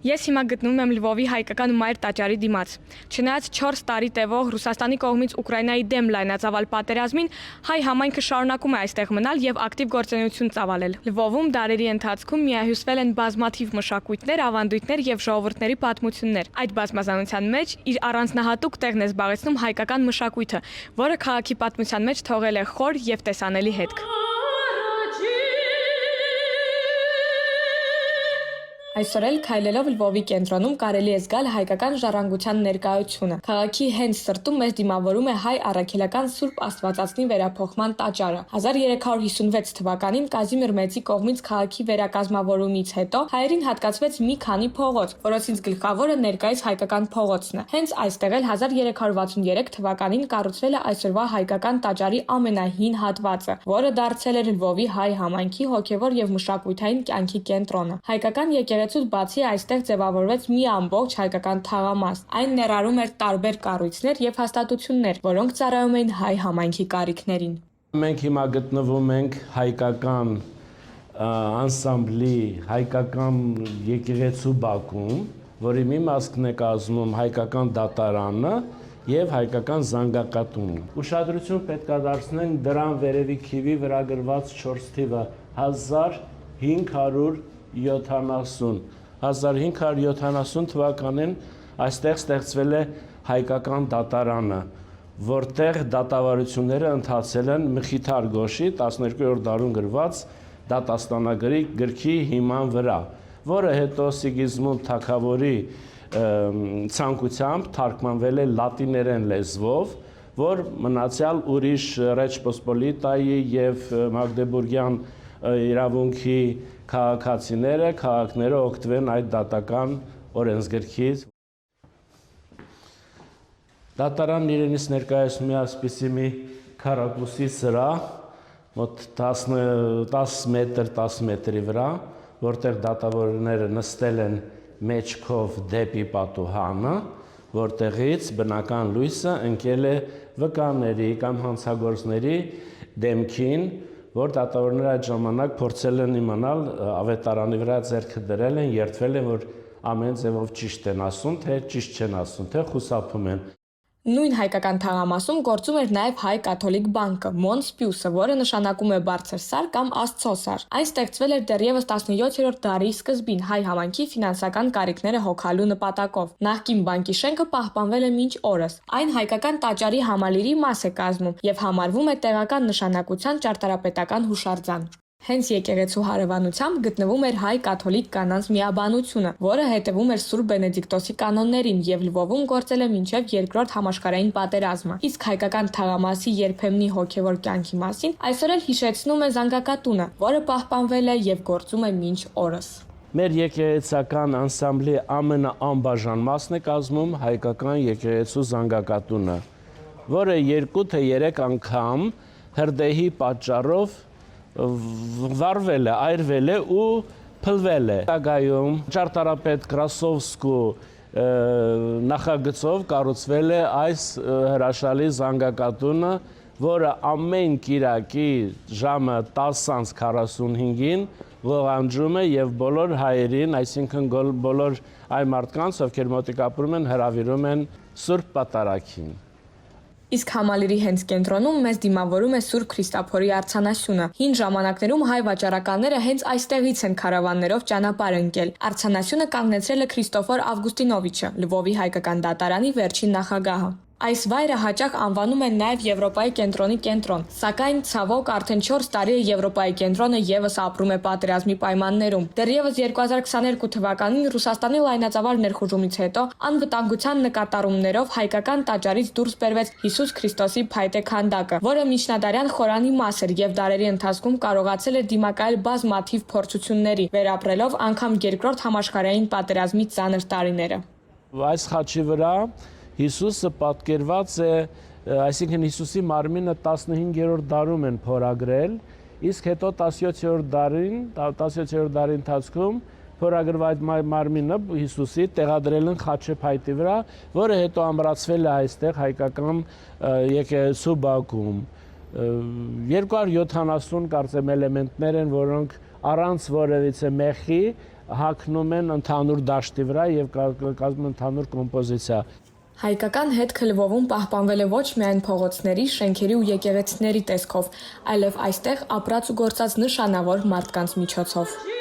Ես հիմա գտնվում եմ Լվովի հայկական մայր տաճարի դիմաց։ Չնայած 4 տարի տևող Ռուսաստանի կողմից Ուկրաինայի դեմ լայնածավալ պատերազմին, հայ համայնքը շարունակում է այստեղ մնալ եւ ակտիվ գործունեություն ծավալել։ Լվովում դարերի ընթացքում միահյուսվել են բազմաթիվ մշակույթներ, ավանդույթներ եւ ժողովուրդների պատմություններ։ Այդ բազմազանության մեջ իր առանձնահատուկ տեղն է զբաղեցնում հայկական մշակույթը, որը քաղաքի պատմության մեջ թողել է խոր եւ տեսանելի հետք։ Այսօր էլ քայլելով Լվովի կենտրոնում կարելի է զգալ հայկական ժառանգության ներկայությունը։ Քաղաքի հենց սրտում մեզ դիմավորում է հայ առաքելական Սուրբ Աստվածածնի վերափոխման տաճարը։ 1356 թվականին Կազիմիր Մեծի կողմից քաղաքի վերակազմավորումից հետո հայերին հատկացվեց մի քանի փողոց, որոնցից գլխավորը ներկայիս հայկական փողոցն է։ Հենց այստեղ էլ 1363 թվականին կառուցվել է այսօրվա հայկական տաճարի ամենահին հատվածը, որը դարձել էր Լվովի հայ համայնքի հոգևոր եւ մշակութային կյանքի կենտրոնը։ Հայկական եկեղեցուց բացի այստեղ ձևավորվեց մի ամբողջ հայկական թաղամաս։ Այն ներառում էր տարբեր կառույցներ եւ հաստատություններ, որոնք ծառայում էին հայ համայնքի կարիքներին։ Մենք հիմա գտնվում ենք հայկական անսամբլի հայկական եկեղեցու բակում, որի մի մասն է կազմում հայկական դատարանը եւ հայկական զանգակատունը։ Ուշադրություն պետք է դարձնենք դրան վերևի քիվի վրա գրված 4 թիվը 1570 թվականին այստեղ ստեղծվել է հայկական դատարանը, որտեղ դատավարությունները ընթացել են Մխիթար Գոշի 12-րդ դարում գրված դատաստանագրի գրքի հիման վրա, որը հետո Սիգիզմունդ թագավորի ցանկությամբ թարգմանվել է լատիներեն լեզվով, որ մնացյալ ուրիշ Ռեչ Պոսպոլիտայի եւ Մագդեբուրգյան իրավունքի քաղաքացիները օգտվեն այդ դատական օրենսգրքից։ Դատարանն իրենից ներկայացնում է այսպիսի մի քառակուսի սրահ, մոտ 10 մետրի վրա, որտեղ դատավորները նստել են մեջքով դեպի պատուհանը, որտեղից բնական լույսը ընկել է վկաների կամ հանցագործների դեմքին, որ դատավորները այդ ժամանակ փորձել են իմանալ ավետարանի վրա ձեռքը դրել են, երդվել են, որ ամեն ձևով ճիշտ են ասում, թե ճիշտ չեն ասում, թե խուսափում են։ Նույն հայկական թաղամասում գործում էր նաև հայ կաթոլիկ բանկը Մոնս Պյուսը, որը նշանակում է բարձր սար կամ Աստծո սար։ Այն ստեղծվել էր դեռևս 17-րդ դարի սկզբին հայ համայնքի ֆինանսական կարիքները հոգալու նպատակով։ Նախկին բանկի շենքը պահպանվել է մինչ օրս։ Այն հայկական տաճարի համալիրի մաս է կազմում եւ համարվում է տեղական նշանակության ճարտարապետական հուշարձան։ Հենց եկեղեցու հարևանությամբ գտնվում էր հայ կաթոլիկ կանանց միաբանությունը, որը հետևում էր Սուրբ Բենեդիկտոսի կանոններին եւ Լվովում գործել է մինչեւ Երկրորդ համաշխարհային պատերազմը։ Իսկ հայկական թաղամասի երբեմնի հոգևոր կյանքի մասին այսօր էլ հիշեցնում է զանգակատունը, որը պահպանվել է եւ գործում է մինչ օրս։ Մեր եկեղեցական անսամբլի ամենաանբաժան մասն է կազմում հայկական եկեղեցու զանգակատունը, որը 2 թե 3 անգամ հրդեհի պատճառով վարվել է, այրվել է ու փլվել է։ Տագայում ճարտարապետ Կրասովսկու նախագծով կառուցվել է այս հրաշալի զանգակատունը, որը ամեն կիրակի ժամը 10:45-ին ողանջում է եւ բոլոր հայերին, այսինքն բոլոր այն մարդկանց, ովքեր մոտիկ ապրում են, հրավիրում են Սուրբ Պատարագին։ Իսկ համալիրի հենց կենտրոնում մեզ դիմավորում է Սուրբ Քրիստափորի արձանասյունը։ Հին ժամանակներում հայ վաճառականները հենց այստեղից են քարավաններով ճանապարհ ընկել։ Արձանասյունը կանգնեցրել է Քրիստոֆոր Ավգուստինովիչը, Լվովի հայկական դատարանի վերջին նախագահը։ Այս վայրը հաճախ անվանում են նաև Եվրոպայի կենտրոնի կենտրոն, սակայն ցավոք արդեն 4 տարի է Եվրոպայի կենտրոնը եւս ապրում է պատերազմի պայմաններում։ Դեռևս 2022 թվականին Ռուսաստանի լայնածավալ ներխուժումից հետո անվտանգության նկատառումներով հայկական տաճարից դուրս բերվեց Հիսուս Քրիստոսի փայտե քանդակը, որը միջնադարյան խորանի մաս էր եւ դարերի ընթացքում կարողացել էր դիմակայել բազմաթիվ փորձությունների, վերապրելով անգամ Երկրորդ համաշխարհային պատերազմի ծանր տարիները։ Այս խաչի վրա Հիսուսը պատկերված է, այսինքն Հիսուսի մարմինը 15-րդ դարում են փորագրել, իսկ հետո 17-րդ դարի ընթացքում փորագրված մարմինը Հիսուսի տեղադրել են խաչե փայտի վրա, որը հետո ամրացվել է այստեղ հայկական եկեղեցու բակում։ 270 կարծեմ էլեմենտներ են, որոնք առանց որևիցե մեխի հագնում են ընդհանուր դաշտի վրա եւ կազմում ընդհանուր կոմպոզիցիա։ Հայկական հետք Լվովում պահպանվել է ոչ միայն փողոցների, շենքերի ու եկեղեցիների տեսքով, այլև այստեղ ապրած ու գործած նշանավոր մարդկանց միջոցով։